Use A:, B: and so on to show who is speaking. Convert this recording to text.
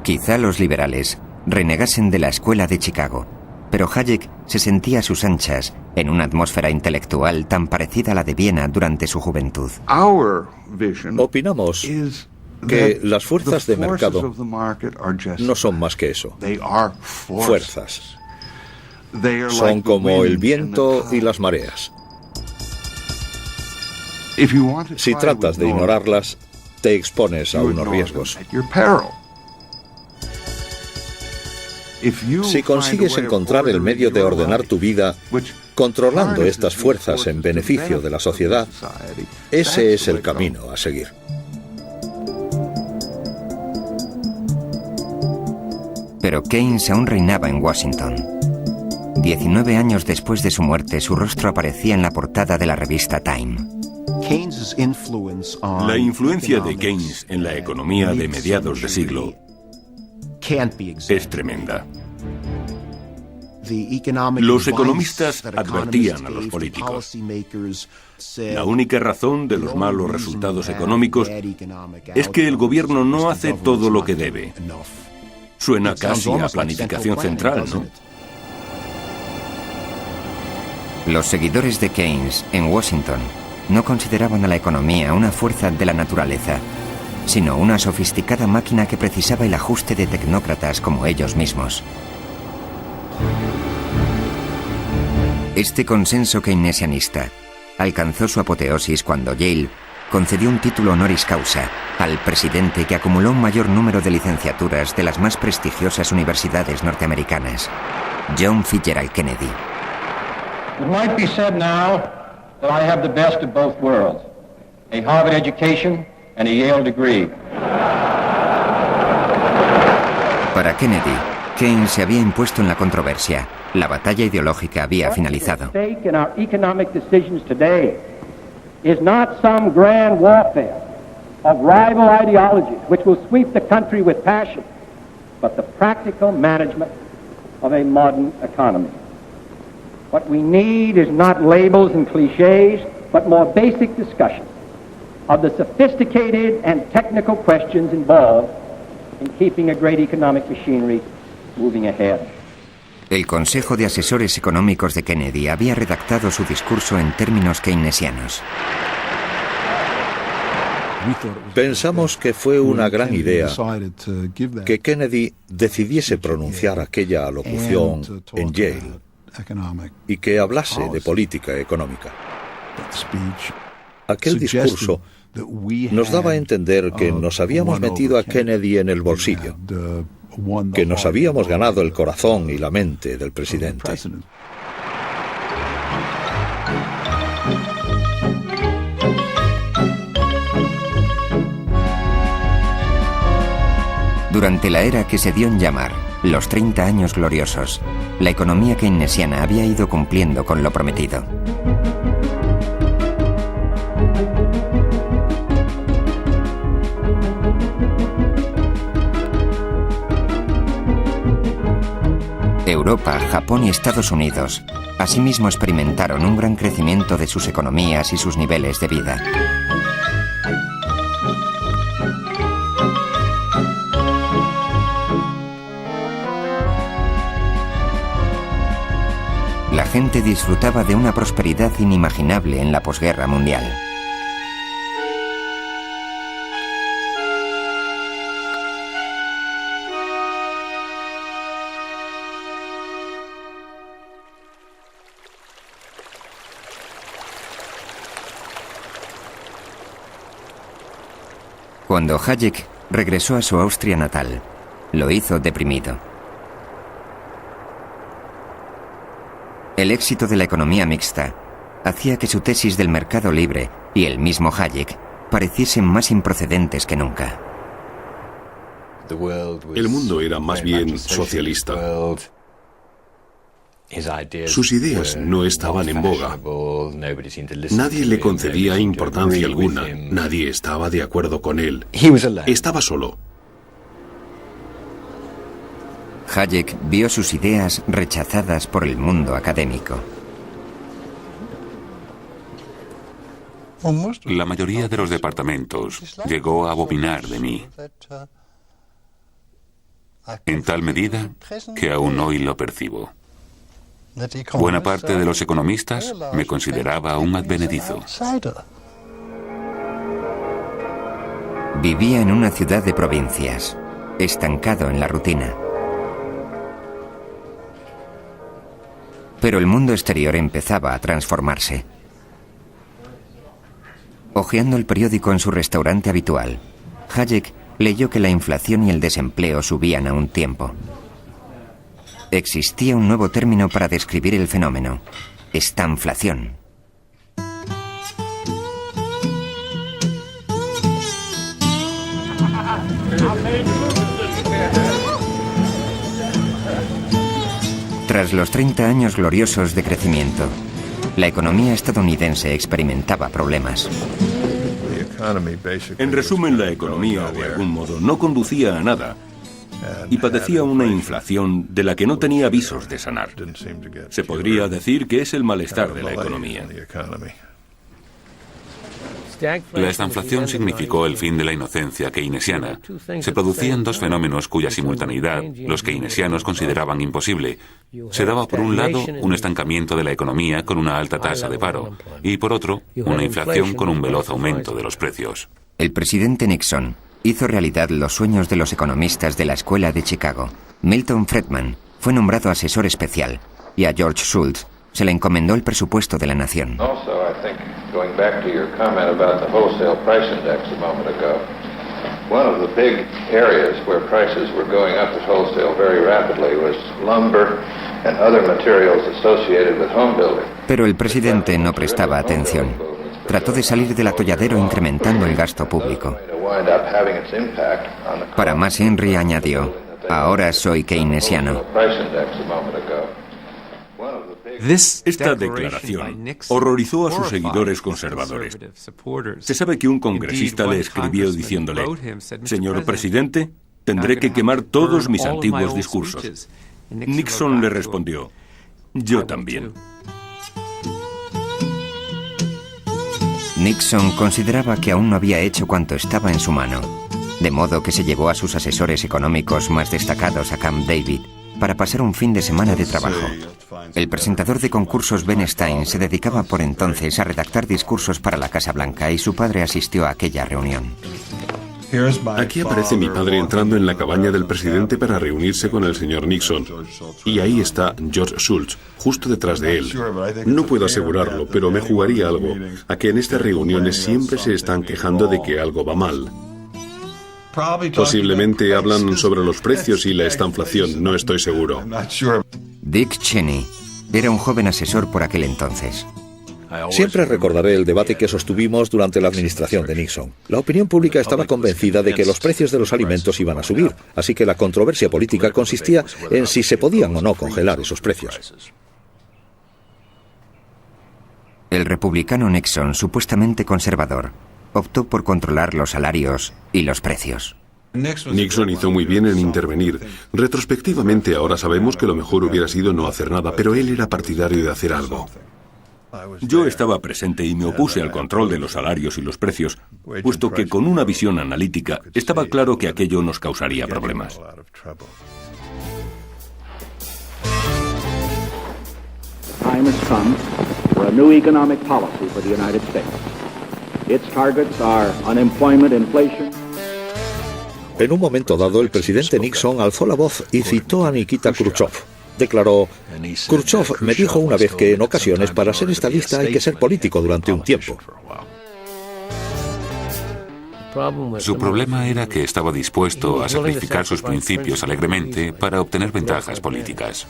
A: Quizá los liberales renegasen de la escuela de Chicago, pero Hayek se sentía a sus anchas en una atmósfera intelectual tan parecida a la de Viena durante su juventud.
B: Opinamos que las fuerzas de mercado no son más que eso, fuerzas. Son como el viento y las mareas. Si tratas de ignorarlas, te expones a unos riesgos. Si consigues encontrar el medio de ordenar tu vida controlando estas fuerzas en beneficio de la sociedad, ese es el camino a seguir.
A: Pero Keynes aún reinaba en Washington. 19 años después de su muerte, su rostro aparecía en la portada de la revista Time.
C: La influencia de Keynes en la economía de mediados de siglo es tremenda. Los economistas advertían a los políticos: la única razón de los malos resultados económicos es que el gobierno no hace todo lo que debe. Suena casi a planificación central, ¿no?
A: Los seguidores de Keynes en Washington no consideraban a la economía una fuerza de la naturaleza, sino una sofisticada máquina que precisaba el ajuste de tecnócratas como ellos mismos. Este consenso keynesianista alcanzó su apoteosis cuando Yale concedió un título honoris causa al presidente que acumuló un mayor número de licenciaturas de las más prestigiosas universidades norteamericanas, John Fitzgerald Kennedy.
D: It might be said now that I have the best of both worlds, a Harvard education and a Yale degree.
A: Para Kennedy, Keynes se había impuesto en la controversia. La batalla ideológica había finalizado.
D: Is not some grand warfare of rival ideologies which will sweep the country with passion, but the practical management of a modern economy. What we need is not labels and cliches, but more basic discussion of the sophisticated and technical questions involved in keeping a great economic machinery moving ahead.
A: El Consejo de Asesores Económicos de Kennedy había redactado su discurso en términos keynesianos.
B: Pensamos que fue una gran idea que Kennedy decidiese pronunciar aquella alocución en Yale y que hablase de política económica. Aquel discurso nos daba a entender que nos habíamos metido a Kennedy en el bolsillo, que nos habíamos ganado el corazón y la mente del presidente.
A: Durante la era que se dio en llamar los 30 años gloriosos, la economía keynesiana había ido cumpliendo con lo prometido. Europa, Japón y Estados Unidos asimismo experimentaron un gran crecimiento de sus economías y sus niveles de vida. La gente disfrutaba de una prosperidad inimaginable en la posguerra mundial. Cuando Hayek regresó a su Austria natal, lo hizo deprimido. El éxito de la economía mixta hacía que su tesis del mercado libre y el mismo Hayek pareciesen más improcedentes que nunca.
C: El mundo era más bien socialista. Sus ideas no estaban en boga. Nadie le concedía importancia alguna. Nadie estaba de acuerdo con él. Estaba solo.
A: Hayek vio sus ideas rechazadas por el mundo académico.
E: La mayoría de los departamentos llegó a abominar de mí. en tal medida que aún hoy lo percibo. Buena parte de los economistas me consideraba un advenedizo.
A: Vivía en una ciudad de provincias, estancado en la rutina. Pero el mundo exterior empezaba a transformarse. Hojeando el periódico en su restaurante habitual, Hayek leyó que la inflación y el desempleo subían a un tiempo. Existía un nuevo término para describir el fenómeno: estanflación. Tras los 30 años gloriosos de crecimiento, la economía estadounidense experimentaba problemas.
C: En resumen, la economía, de algún modo, no conducía a nada y padecía una inflación de la que no tenía visos de sanar. Se podría decir que es el malestar de la economía.
E: La estanflación significó el fin de la inocencia keynesiana. Se producían dos fenómenos cuya simultaneidad los keynesianos consideraban imposible. Se daba por un lado un estancamiento de la economía con una alta tasa de paro y por otro una inflación con un veloz aumento de los precios.
A: El presidente Nixon hizo realidad los sueños de los economistas de la Escuela de Chicago. Milton Friedman fue nombrado asesor especial y a George Shultz se le encomendó el presupuesto de la nación.
F: Going back to your comment about the wholesale price index a moment ago, one of the big areas where prices were going up at wholesale very rapidly was lumber and other materials associated with home building.
A: Pero el presidente no prestaba atención. Trató de salir del atolladero incrementando el gasto público. Para más, Henry añadió: ahora soy keynesiano.
C: Esta declaración horrorizó a sus seguidores conservadores. Se sabe que un congresista le escribió diciéndole: «Señor presidente, tendré que quemar todos mis antiguos discursos». Nixon le respondió: «Yo también».
A: Nixon consideraba que aún no había hecho cuanto estaba en su mano, de modo que se llevó a sus asesores económicos más destacados a Camp David para pasar un fin de semana de trabajo. El presentador de concursos Ben Stein se dedicaba por entonces a redactar discursos para la Casa Blanca y su padre asistió a aquella reunión.
G: Aquí aparece mi padre entrando en la cabaña del presidente para reunirse con el señor Nixon. Y ahí está George Shultz, justo detrás de él. No puedo asegurarlo, pero me jugaría algo a que en estas reuniones siempre se están quejando de que algo va mal. Posiblemente hablan sobre los precios y la estanflación, no estoy seguro.
A: Dick Cheney era un joven asesor por aquel entonces.
B: Siempre recordaré el debate que sostuvimos durante la administración de Nixon. La opinión pública estaba convencida de que los precios de los alimentos iban a subir, así que la controversia política consistía en si se podían o no congelar esos precios.
A: El republicano Nixon, supuestamente conservador, optó por controlar los salarios y los precios.
G: Nixon hizo muy bien en intervenir. Retrospectivamente ahora sabemos que lo mejor hubiera sido no hacer nada, pero él era partidario de hacer algo.
C: Yo estaba presente y me opuse al control de los salarios y los precios, puesto que con una visión analítica estaba claro que aquello nos causaría problemas.
D: Time has come for a new economic policy for the United States. Its targets are unemployment, inflation.
B: En un momento dado, el presidente Nixon alzó la voz y citó a Nikita Khrushchev. Declaró: «Khrushchev me dijo una vez que en ocasiones para ser estadista hay que ser político durante un tiempo».
E: Su problema era que estaba dispuesto a sacrificar sus principios alegremente para obtener ventajas políticas.